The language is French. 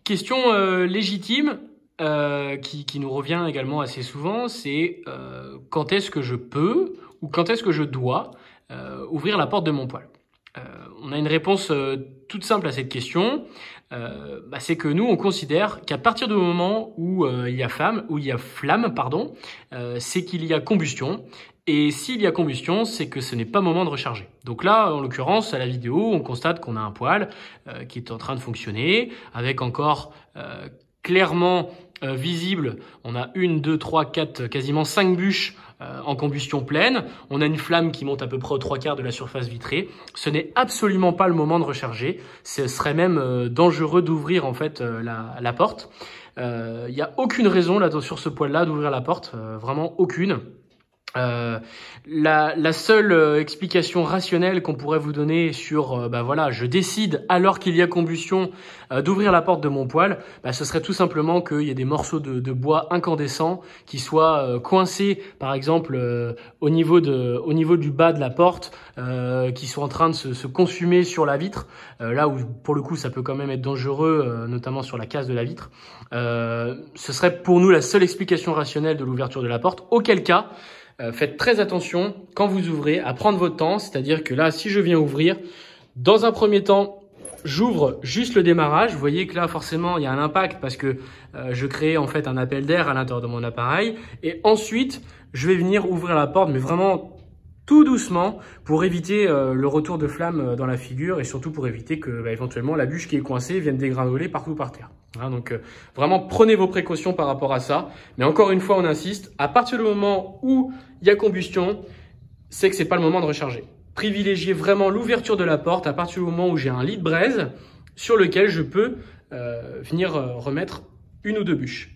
Question légitime qui nous revient également assez souvent, c'est quand est-ce que je peux ou quand est-ce que je dois ouvrir la porte de mon poêle. On a une réponse toute simple à cette question, c'est que nous on considère qu'à partir du moment où il y a flamme, c'est qu'il y a combustion. Et s'il y a combustion, c'est que ce n'est pas moment de recharger. Donc là, en l'occurrence, à la vidéo, on constate qu'on a un poêle qui est en train de fonctionner, avec encore clairement visible, on a 1, 2, 3, 4, quasiment 5 bûches en combustion pleine. On a une flamme qui monte à peu près aux 3/4 de la surface vitrée. Ce n'est absolument pas le moment de recharger. Ce serait même dangereux d'ouvrir en fait la porte. Il n'y a aucune raison là sur ce poêle-là d'ouvrir la porte, vraiment aucune. La seule explication rationnelle qu'on pourrait vous donner sur je décide alors qu'il y a combustion d'ouvrir la porte de mon poêle, ce serait tout simplement qu'il y ait des morceaux de bois incandescents qui soient coincés par exemple au niveau du bas de la porte, qui sont en train de se consumer sur la vitre, là où pour le coup ça peut quand même être dangereux, notamment sur la casse de la vitre. Ce serait pour nous la seule explication rationnelle de l'ouverture de la porte, auquel cas faites très attention quand vous ouvrez à prendre votre temps, c'est-à-dire que là, si je viens ouvrir, dans un premier temps, j'ouvre juste le démarrage. Vous voyez que là, forcément, il y a un impact parce que je crée en fait un appel d'air à l'intérieur de mon appareil. Et ensuite, je vais venir ouvrir la porte, mais vraiment tout doucement pour éviter le retour de flamme dans la figure et surtout pour éviter que éventuellement la bûche qui est coincée vienne dégringoler partout par terre. Donc vraiment prenez vos précautions par rapport à ça. Mais encore une fois, on insiste, à partir du moment où il y a combustion, c'est que c'est pas le moment de recharger. Privilégiez vraiment l'ouverture de la porte à partir du moment où j'ai un lit de braise sur lequel je peux venir remettre 1 ou 2 bûches.